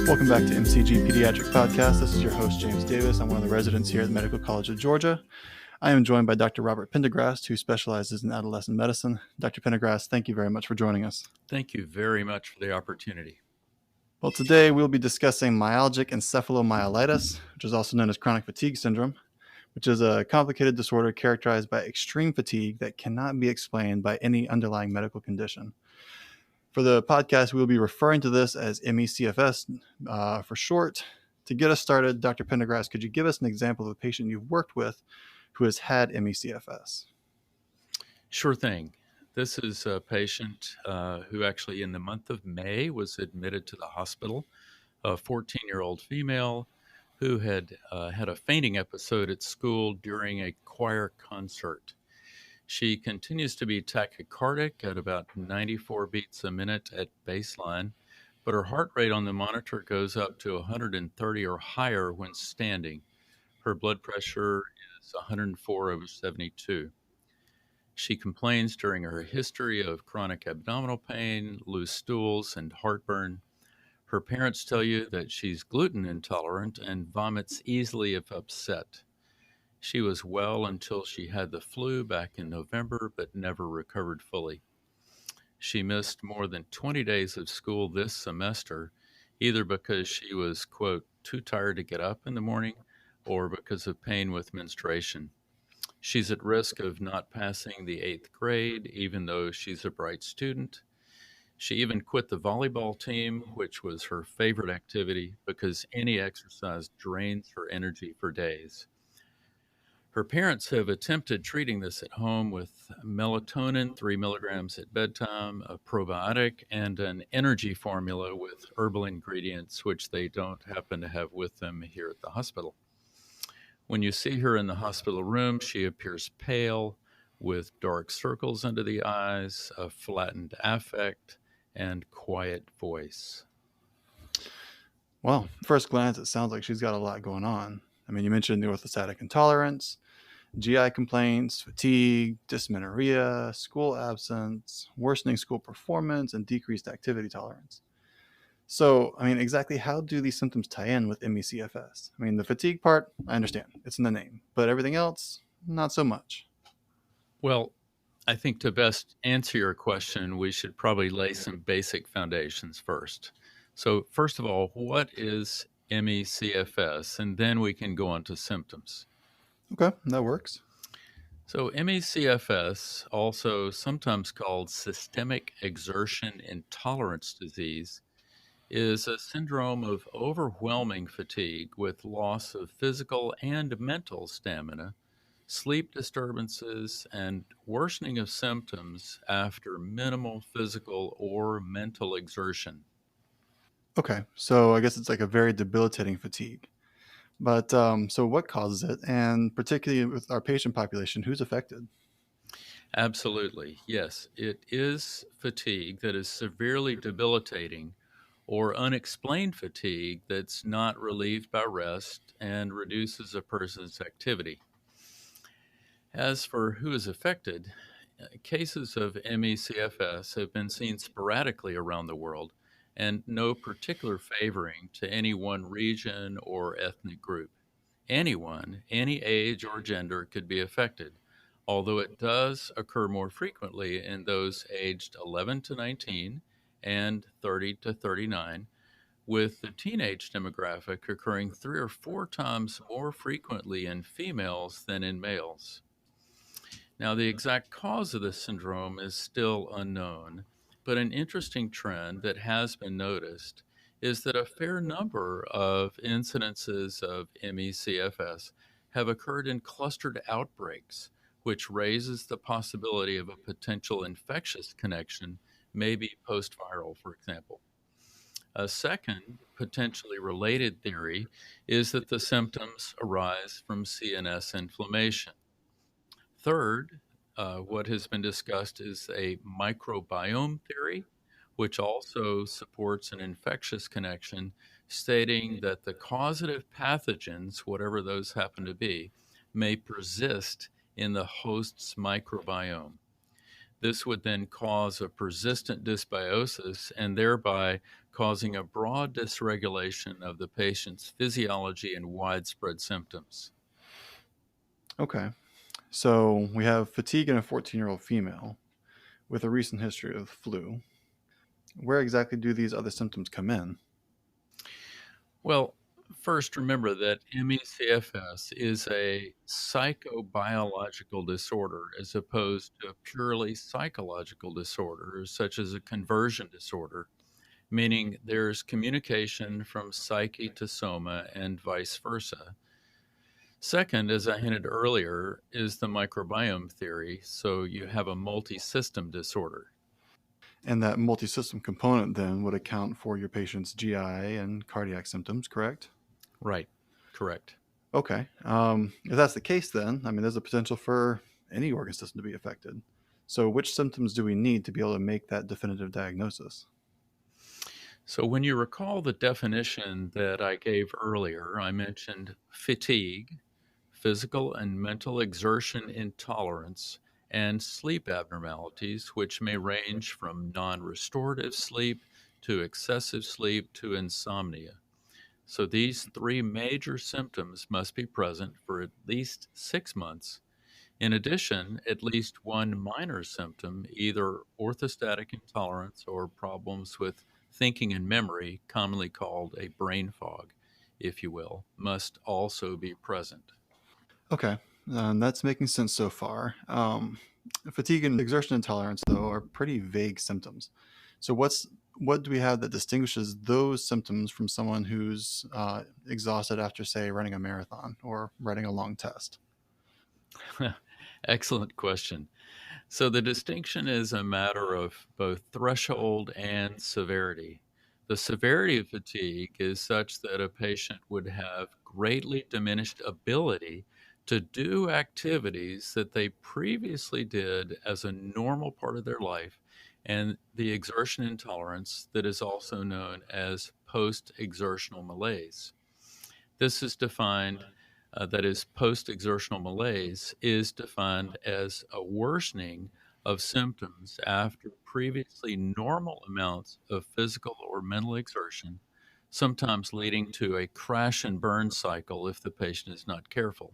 Welcome back to MCG Pediatric Podcast. This is your host, James Davis. I'm one of the residents here at the Medical College of Georgia. I am joined by Dr. Robert Pendergast, who specializes in adolescent medicine. Dr. Pendergast, thank you very much for joining us. Thank you very much for the opportunity. Well, today we'll be discussing myalgic encephalomyelitis, which is also known as chronic fatigue syndrome, which is a complicated disorder characterized by extreme fatigue that cannot be explained by any underlying medical condition. For the podcast, we'll be referring to this as ME/CFS for short. To get us started, Dr. Pendergast, could you give us an example of a patient you've worked with who has had ME/CFS? Sure thing. This is a patient who actually in the month of May was admitted to the hospital, a 14-year-old female who had had a fainting episode at school during a choir concert. She continues to be tachycardic at about 94 beats a minute at baseline, but her heart rate on the monitor goes up to 130 or higher when standing. Her blood pressure is 104/72. She complains during her history of chronic abdominal pain, loose stools, and heartburn. Her parents tell you that she's gluten intolerant and vomits easily if upset. She was well until she had the flu back in November, but never recovered fully. She missed more than 20 days of school this semester, either because she was, quote, too tired to get up in the morning or because of pain with menstruation. She's at risk of not passing the 8th grade, even though she's a bright student. She even quit the volleyball team, which was her favorite activity, because any exercise drains her energy for days. Her parents have attempted treating this at home with melatonin, 3 milligrams at bedtime, a probiotic, and an energy formula with herbal ingredients, which they don't happen to have with them here at the hospital. When you see her in the hospital room, she appears pale, with dark circles under the eyes, a flattened affect, and quiet voice. Well, first glance, it sounds like she's got a lot going on. I mean, you mentioned the orthostatic intolerance, GI complaints, fatigue, dysmenorrhea, school absence, worsening school performance, and decreased activity tolerance. So, I mean, exactly how do these symptoms tie in with ME/CFS? I mean, the fatigue part, I understand. It's in the name. But everything else, not so much. Well, I think to best answer your question, we should probably lay some basic foundations first. So, first of all, what is ME/CFS? And then we can go on to symptoms. Okay, that works. So ME/CFS, also sometimes called systemic exertion intolerance disease, is a syndrome of overwhelming fatigue with loss of physical and mental stamina, sleep disturbances, and worsening of symptoms after minimal physical or mental exertion. Okay, so I guess it's like a very debilitating fatigue. But so what causes it? And particularly with our patient population, who's affected? Absolutely, yes. It is fatigue that is severely debilitating or unexplained fatigue that's not relieved by rest and reduces a person's activity. As for who is affected, cases of ME/CFS have been seen sporadically around the world and no particular favoring to any one region or ethnic group. Anyone, any age or gender could be affected, although it does occur more frequently in those aged 11 to 19 and 30 to 39, with the teenage demographic occurring 3 or 4 times more frequently in females than in males. Now, the exact cause of this syndrome is still unknown, but an interesting trend that has been noticed is that a fair number of incidences of ME/CFS have occurred in clustered outbreaks, which raises the possibility of a potential infectious connection, maybe post-viral, for example. A second, potentially related theory is that the symptoms arise from CNS inflammation. Third, what has been discussed is a microbiome theory, which also supports an infectious connection, stating that the causative pathogens, whatever those happen to be, may persist in the host's microbiome. This would then cause a persistent dysbiosis and thereby causing a broad dysregulation of the patient's physiology and widespread symptoms. Okay. So we have fatigue in a 14-year-old female with a recent history of flu. Where exactly do these other symptoms come in? Well, first remember that ME/CFS is a psychobiological disorder as opposed to a purely psychological disorder, such as a conversion disorder, meaning there's communication from psyche to soma and vice versa. Second, as I hinted earlier, is the microbiome theory. So you have a multi system disorder. And that multi-system component then would account for your patient's GI and cardiac symptoms, correct? Right. Correct. Okay. If that's the case, then, I mean, there's a potential for any organ system to be affected. So, which symptoms do we need to be able to make that definitive diagnosis? So, when you recall the definition that I gave earlier, I mentioned fatigue, physical and mental exertion intolerance, and sleep abnormalities, which may range from non restorative sleep to excessive sleep to insomnia. So, these three major symptoms must be present for at least 6 months. In addition, at least one minor symptom, either orthostatic intolerance or problems with thinking and memory, commonly called a brain fog, if you will, must also be present. Okay, that's making sense so far. Fatigue and exertion intolerance, though, are pretty vague symptoms. So, what do we have that distinguishes those symptoms from someone who's exhausted after, say, running a marathon or writing a long test? Excellent question. So the distinction is a matter of both threshold and severity. The severity of fatigue is such that a patient would have greatly diminished ability to do activities that they previously did as a normal part of their life, and the exertion intolerance that is also known as post exertional malaise. This is defined, that is, post exertional malaise, is defined as a worsening of symptoms after previously normal amounts of physical or mental exertion, sometimes leading to a crash and burn cycle if the patient is not careful.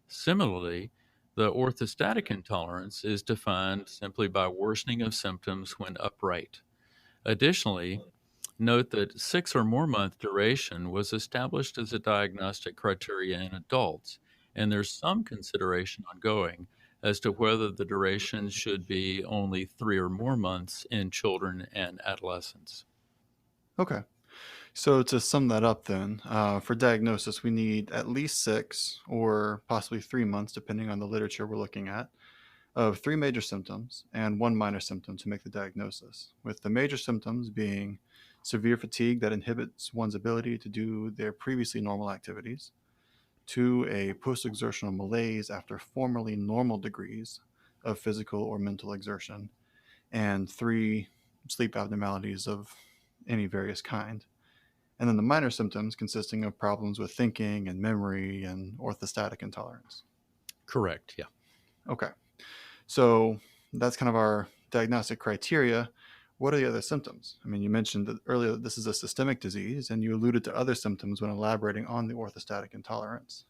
Similarly, the orthostatic intolerance is defined simply by worsening of symptoms when upright. Additionally, note that 6 or more month duration was established as a diagnostic criteria in adults, and there's some consideration ongoing as to whether the duration should be only 3 or more months in children and adolescents. Okay. So to sum that up, then, for diagnosis, we need at least 6 or possibly 3 months, depending on the literature we're looking at, of three major symptoms and one minor symptom to make the diagnosis, with the major symptoms being severe fatigue that inhibits one's ability to do their previously normal activities, two, a post exertional malaise after formerly normal degrees of physical or mental exertion, and three, sleep abnormalities of any various kind. And then the minor symptoms consisting of problems with thinking and memory and orthostatic intolerance. Correct, yeah. Okay. So that's kind of our diagnostic criteria. What are the other symptoms? I mean, you mentioned that earlier that this is a systemic disease, and you alluded to other symptoms when elaborating on the orthostatic intolerance.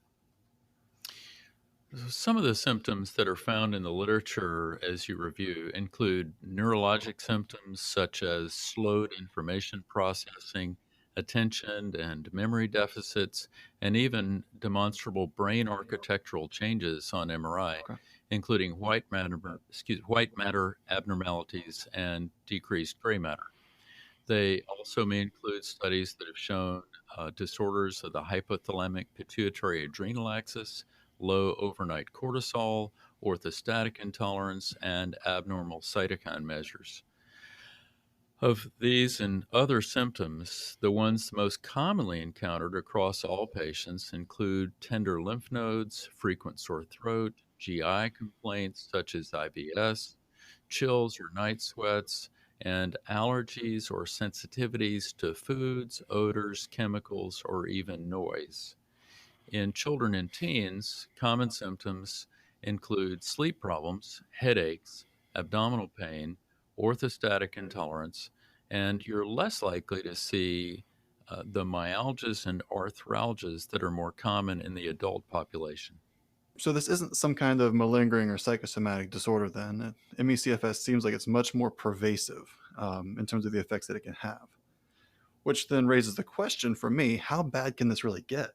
So some of the symptoms that are found in the literature as you review include neurologic symptoms such as slowed information processing, attention and memory deficits, and even demonstrable brain architectural changes on MRI, Okay. including white matter abnormalities and decreased gray matter. They also may include studies that have shown disorders of the hypothalamic pituitary adrenal axis, low overnight cortisol, orthostatic intolerance, and abnormal cytokine measures. Of these and other symptoms, the ones most commonly encountered across all patients include tender lymph nodes, frequent sore throat, GI complaints such as IBS, chills or night sweats, and allergies or sensitivities to foods, odors, chemicals, or even noise. In children and teens, common symptoms include sleep problems, headaches, abdominal pain, orthostatic intolerance, and you're less likely to see the myalgias and arthralgias that are more common in the adult population. So this isn't some kind of malingering or psychosomatic disorder then. ME/CFS seems like it's much more pervasive in terms of the effects that it can have. Which then raises the question for me, how bad can this really get?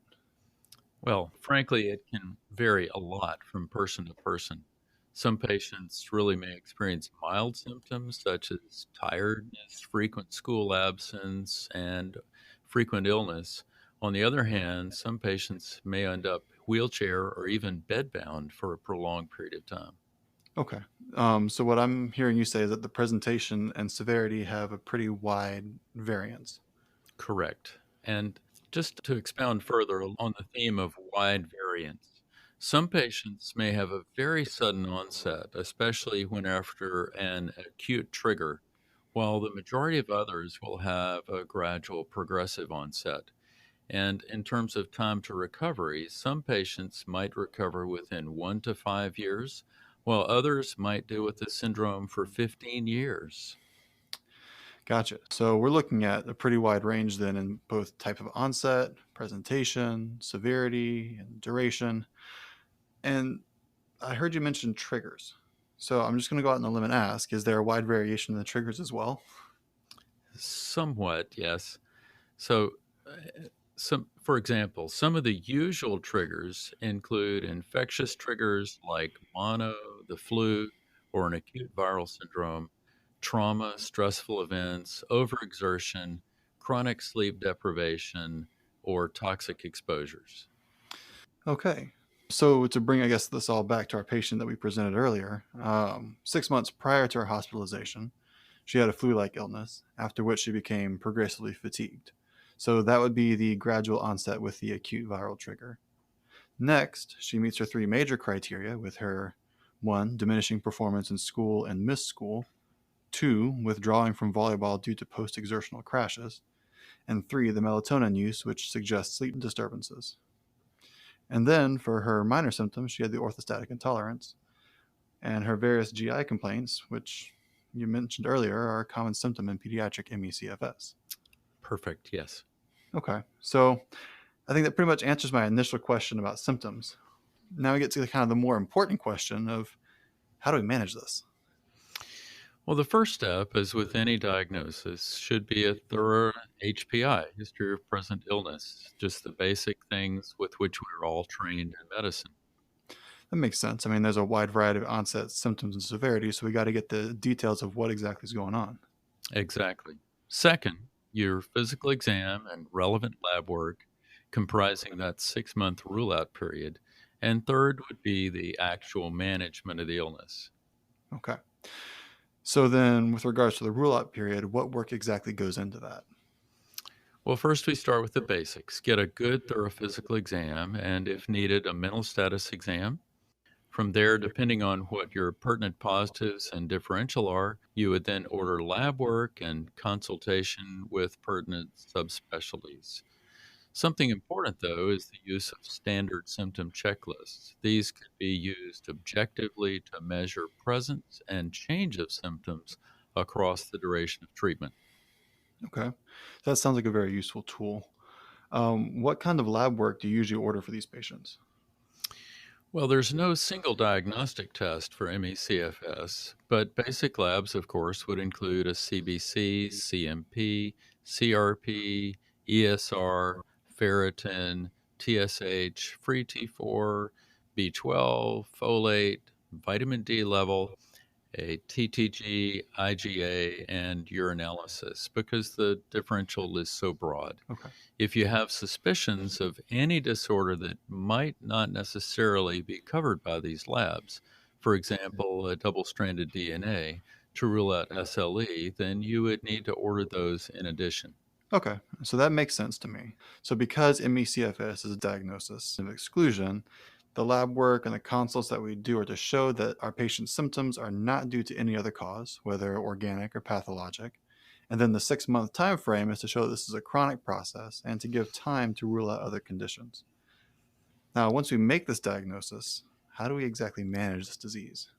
Well, frankly, it can vary a lot from person to person. Some patients really may experience mild symptoms such as tiredness, frequent school absence, and frequent illness. On the other hand, some patients may end up wheelchair or even bedbound for a prolonged period of time. Okay. So what I'm hearing you say is that the presentation and severity have a pretty wide variance. Correct. And just to expound further on the theme of wide variance, some patients may have a very sudden onset, especially when after an acute trigger, while the majority of others will have a gradual progressive onset. And in terms of time to recovery, some patients might recover within 1 to 5 years, while others might deal with the syndrome for 15 years. Gotcha. So we're looking at a pretty wide range then in both type of onset, presentation, severity, and duration. And I heard you mention triggers. So I'm just going to go out on a limb and ask, is there a wide variation in the triggers as well? Somewhat, yes. So, for example, some of the usual triggers include infectious triggers like mono, the flu, or an acute viral syndrome, trauma, stressful events, overexertion, chronic sleep deprivation, or toxic exposures. Okay. So to bring, I guess, this all back to our patient that we presented earlier, 6 months prior to her hospitalization, she had a flu-like illness, after which she became progressively fatigued. So that would be the gradual onset with the acute viral trigger. Next, she meets her three major criteria with her 1, diminishing performance in school and missed school, 2, withdrawing from volleyball due to post-exertional crashes, and 3, the melatonin use, which suggests sleep disturbances. And then for her minor symptoms, she had the orthostatic intolerance and her various GI complaints, which you mentioned earlier are a common symptom in pediatric ME/CFS. Perfect, yes. Okay, so I think that pretty much answers my initial question about symptoms. Now we get to kind of the more important question of how do we manage this? Well, the first step, as with any diagnosis, should be a thorough HPI, history of present illness, just the basic things with which we're all trained in medicine. That makes sense. I mean, there's a wide variety of onset symptoms and severity, so we got to get the details of what exactly is going on. Exactly. Second, your physical exam and relevant lab work comprising that 6 month rule out period. And third would be the actual management of the illness. Okay. So then, with regards to the rule out period, what work exactly goes into that? Well, first we start with the basics. Get a good, thorough physical exam, and if needed, a mental status exam. From there, depending on what your pertinent positives and differential are, you would then order lab work and consultation with pertinent subspecialties. Something important, though, is the use of standard symptom checklists. These could be used objectively to measure presence and change of symptoms across the duration of treatment. Okay. That sounds like a very useful tool. What kind of lab work do you usually order for these patients? Well, there's no single diagnostic test for ME/CFS, but basic labs, of course, would include a CBC, CMP, CRP, ESR, ferritin, TSH, free T4, B12, folate, vitamin D level, a TTG, IgA, and urinalysis because the differential is so broad. Okay. If you have suspicions of any disorder that might not necessarily be covered by these labs, for example, a double stranded DNA, to rule out SLE, then you would need to order those in addition. Okay. So that makes sense to me. So because ME/CFS is a diagnosis of exclusion, the lab work and the consults that we do are to show that our patient's symptoms are not due to any other cause, whether organic or pathologic. And then the 6 month time frame is to show that this is a chronic process and to give time to rule out other conditions. Now, once we make this diagnosis, how do we exactly manage this disease?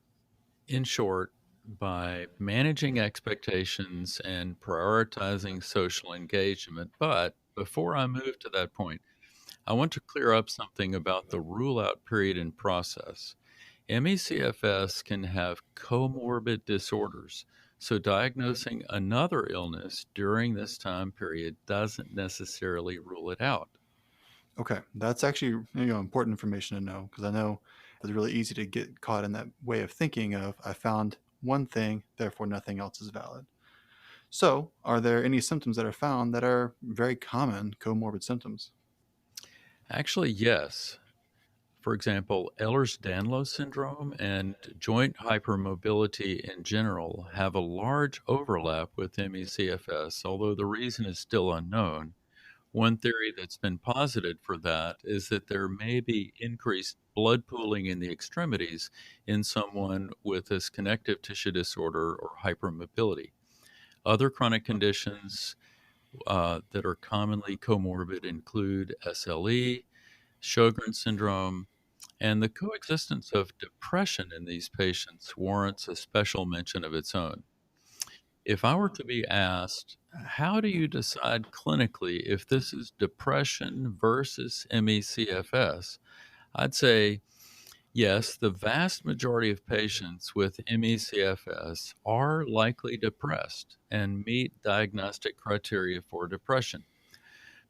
In short, by managing expectations and prioritizing social engagement. But before I move to that point, I want to clear up something about the rule out period and process. MECFS can have comorbid disorders, so diagnosing another illness during this time period doesn't necessarily rule it out. Okay, that's actually important information to know, because I know it's really easy to get caught in that way of thinking of I found one thing, therefore nothing else is valid. So, are there any symptoms that are found that are very common comorbid symptoms? Actually, yes. For example, Ehlers-Danlos syndrome and joint hypermobility in general have a large overlap with ME/CFS, although the reason is still unknown. One theory that's been posited for that is that there may be increased blood pooling in the extremities in someone with this connective tissue disorder or hypermobility. Other chronic conditions that are commonly comorbid include SLE, Sjogren's syndrome, and the coexistence of depression in these patients warrants a special mention of its own. If I were to be asked, how do you decide clinically if this is depression versus ME/CFS? I'd say yes, the vast majority of patients with ME/CFS are likely depressed and meet diagnostic criteria for depression.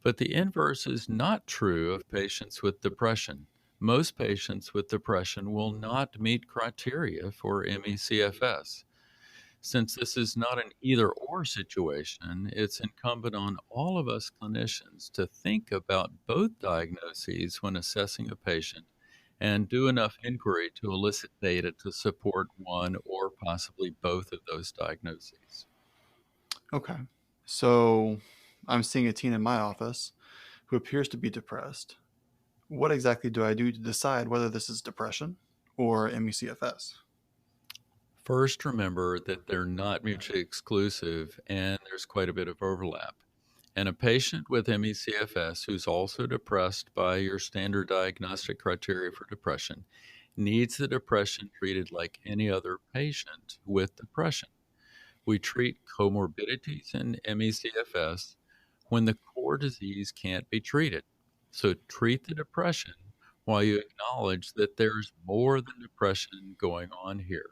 But the inverse is not true of patients with depression. Most patients with depression will not meet criteria for ME/CFS. Since this is not an either or situation, it's incumbent on all of us clinicians to think about both diagnoses when assessing a patient and do enough inquiry to elicit data to support one or possibly both of those diagnoses. Okay, so I'm seeing a teen in my office who appears to be depressed. What exactly do I do to decide whether this is depression or ME/CFS? First, remember that they're not mutually exclusive and there's quite a bit of overlap. And a patient with ME/CFS who's also depressed by your standard diagnostic criteria for depression needs the depression treated like any other patient with depression. We treat comorbidities in ME/CFS when the core disease can't be treated. So treat the depression while you acknowledge that there's more than depression going on here.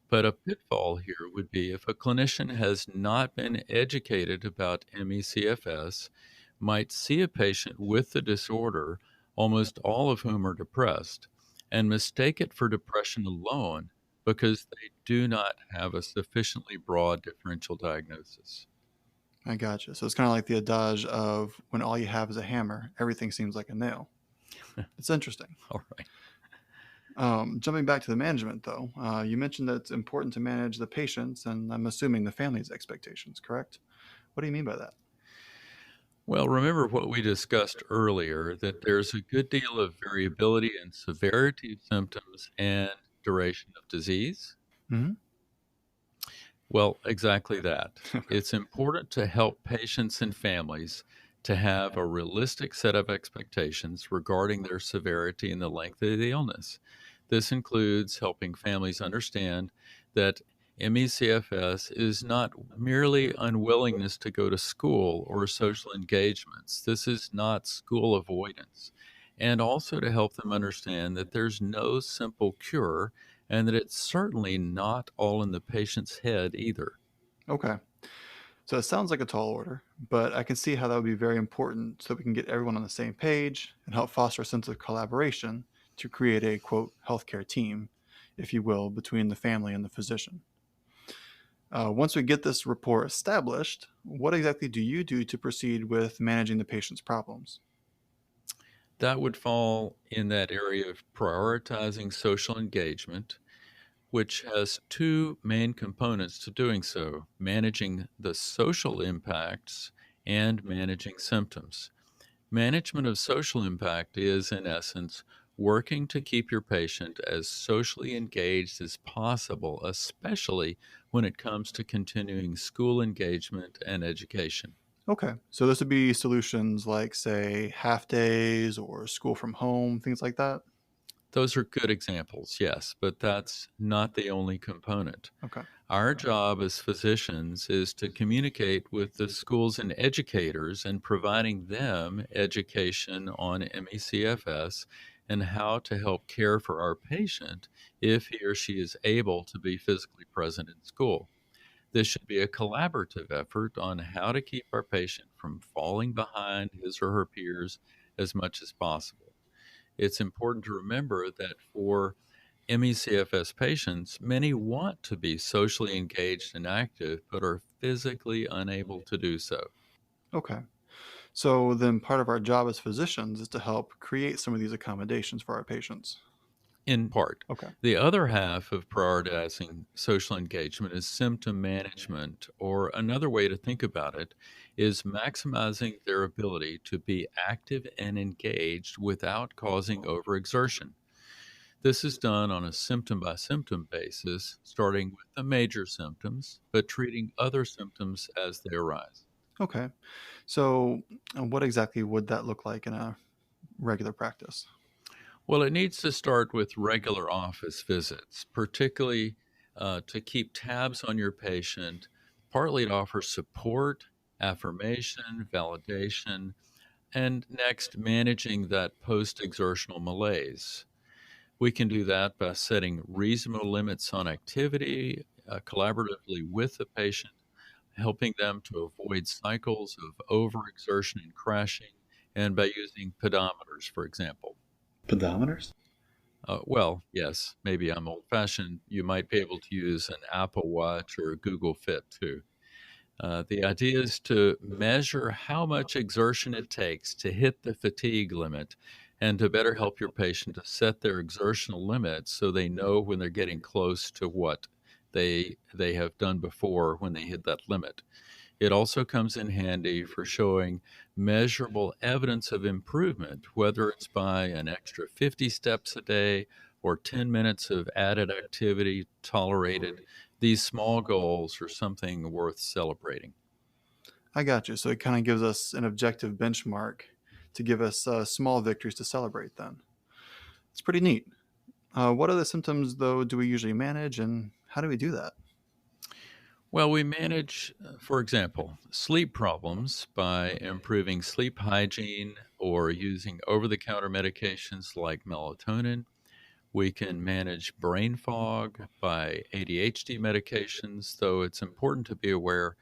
But a pitfall here would be if a clinician has not been educated about ME/CFS, might see a patient with the disorder, almost all of whom are depressed, and mistake it for depression alone because they do not have a sufficiently broad differential diagnosis. I gotcha. So it's kind of like the adage of when all you have is a hammer, everything seems like a nail. It's interesting. All right. Jumping back to the management, though, you mentioned that it's important to manage the patient's and I'm assuming the family's expectations, correct? What do you mean by that? Well, remember what we discussed earlier that there's a good deal of variability in severity of symptoms and duration of disease. Mm-hmm. Well, exactly that. Okay. It's important to help patients and families to have a realistic set of expectations regarding their severity and the length of the illness. This includes helping families understand that ME/CFS is not merely unwillingness to go to school or social engagements. This is not school avoidance. And also to help them understand that there's no simple cure and that it's certainly not all in the patient's head either. Okay. So it sounds like a tall order, but I can see how that would be very important so we can get everyone on the same page and help foster a sense of collaboration to create a quote healthcare team, if you will, between the family and the physician. Once we get this rapport established, what exactly do you do to proceed with managing the patient's problems? That would fall in that area of prioritizing social engagement, which has two main components to doing so: managing the social impacts and managing symptoms. Management of social impact is, in essence, working to keep your patient as socially engaged as possible, especially when it comes to continuing school engagement and education. Okay, so this would be solutions like, say, half days or school from home, things like that. Those are good examples, yes, but that's not the only component. Okay. Our job as physicians is to communicate with the schools and educators and providing them education on MECFS and how to help care for our patient if he or she is able to be physically present in school. This should be a collaborative effort on how to keep our patient from falling behind his or her peers as much as possible. It's important to remember that for MECFS patients, many want to be socially engaged and active, but are physically unable to do so. Okay. So then part of our job as physicians is to help create some of these accommodations for our patients. In part, Okay. the other half of prioritizing social engagement is symptom management, or another way to think about it is maximizing their ability to be active and engaged without causing overexertion. This is done on a symptom by symptom basis, starting with the major symptoms, but treating other symptoms as they arise. Okay. So what exactly would that look like in a regular practice? Well, it needs to start with regular office visits, particularly to keep tabs on your patient, partly to offer support, affirmation, validation, and next, managing that post exertional malaise. We can do that by setting reasonable limits on activity collaboratively with the patient, helping them to avoid cycles of overexertion and crashing, and by using pedometers, for example. Pedometers? Well, yes, maybe I'm old fashioned. You might be able to use an Apple Watch or a Google Fit too. The idea is to measure how much exertion it takes to hit the fatigue limit and to better help your patient to set their exertional limits so they know when they're getting close to what they have done before when they hit that limit. It also comes in handy for showing measurable evidence of improvement, whether it's by an extra 50 steps a day or 10 minutes of added activity tolerated. These small goals are something worth celebrating. I got you. So it kind of gives us an objective benchmark to give us small victories to celebrate then. It's pretty neat. What other symptoms, though, do we usually manage, and how do we do that? Well, we manage, for example, sleep problems by improving sleep hygiene or using over the counter medications like melatonin. We can manage brain fog by ADHD medications, though it's important to be aware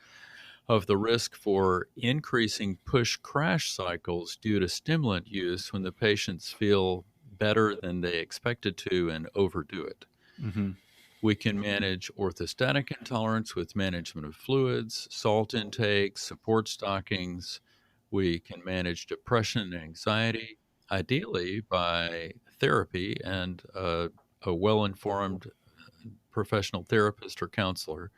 of the risk for increasing push crash cycles due to stimulant use when the patients feel better than they expected to and overdo it. Mm-hmm. We can manage orthostatic intolerance with management of fluids, salt intake, support stockings. We can manage depression and anxiety, ideally by therapy and a well informed professional therapist or counselor,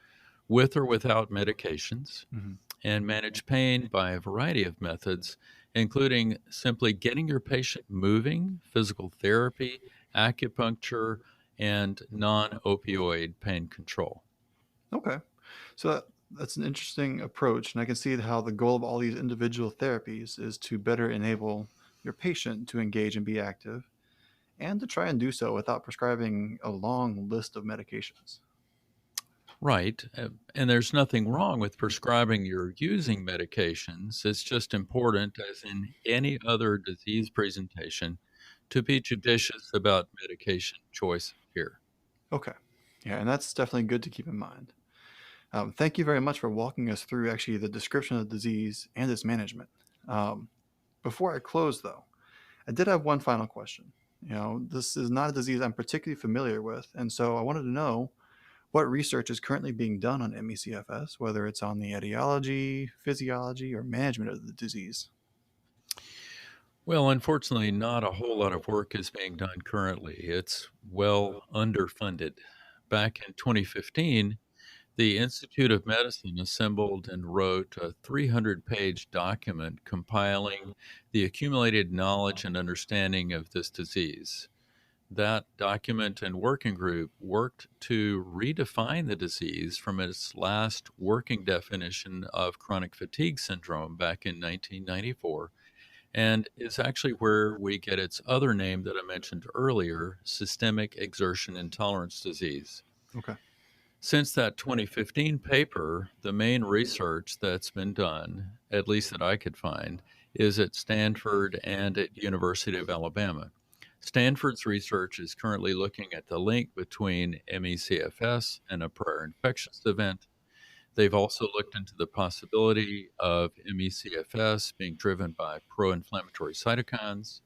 with or without medications, Mm-hmm. and manage pain by a variety of methods, including simply getting your patient moving, physical therapy, acupuncture, and non opioid pain control. Okay. So that's an interesting approach, and I can see how the goal of all these individual therapies is to better enable your patient to engage and be active, and to try and do so without prescribing a long list of medications. Right. And there's nothing wrong with prescribing or using medications. It's just important, as in any other disease presentation, to be judicious about medication choice here. Okay. Yeah, and that's definitely good to keep in mind. Thank you very much for walking us through actually the description of the disease and its management. Um, Before I close, though, I did have one final question. This is not a disease I'm particularly familiar with, and so I wanted to know what research is currently being done on ME/CFS, whether it's on the etiology, physiology, or management of the disease. Well, unfortunately, not a whole lot of work is being done currently. It's well underfunded. Back in 2015, the Institute of Medicine assembled and wrote a 300-page document compiling the accumulated knowledge and understanding of this disease. That document and working group worked to redefine the disease from its last working definition of chronic fatigue syndrome back in 1994 and is actually where we get its other name that I mentioned earlier, systemic exertion intolerance disease. Okay. Since that 2015 paper, the main research that's been done, at least that I could find, is at Stanford and at University of Alabama. Stanford's research is currently looking at the link between ME/CFS and a prior infectious event. They've also looked into the possibility of ME/CFS being driven by pro-inflammatory cytokines.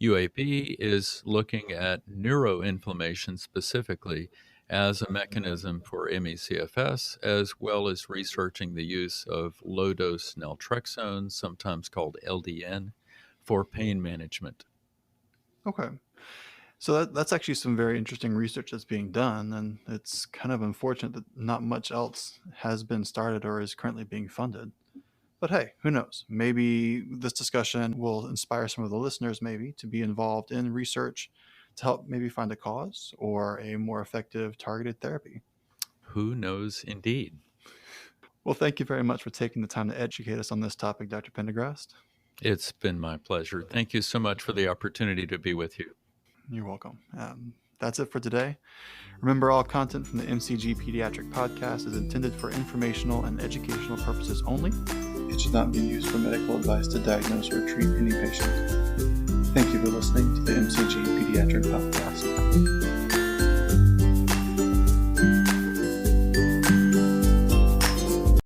UAB is looking at neuroinflammation specifically as a mechanism for ME/CFS, as well as researching the use of low-dose naltrexone, sometimes called LDN, for pain management. Okay. So that's actually some very interesting research that's being done, and it's kind of unfortunate that not much else has been started or is currently being funded. But hey, who knows? Maybe this discussion will inspire some of the listeners maybe to be involved in research to help maybe find a cause or a more effective targeted therapy. Who knows indeed? Well, thank you very much for taking the time to educate us on this topic, Dr. Pendergast. It's been my pleasure. Thank you so much for the opportunity to be with you. You're welcome. That's it for today. Remember, all content from the MCG Pediatric Podcast is intended for informational and educational purposes only. It should not be used for medical advice to diagnose or treat any patient. Thank you for listening to the MCG Pediatric Podcast.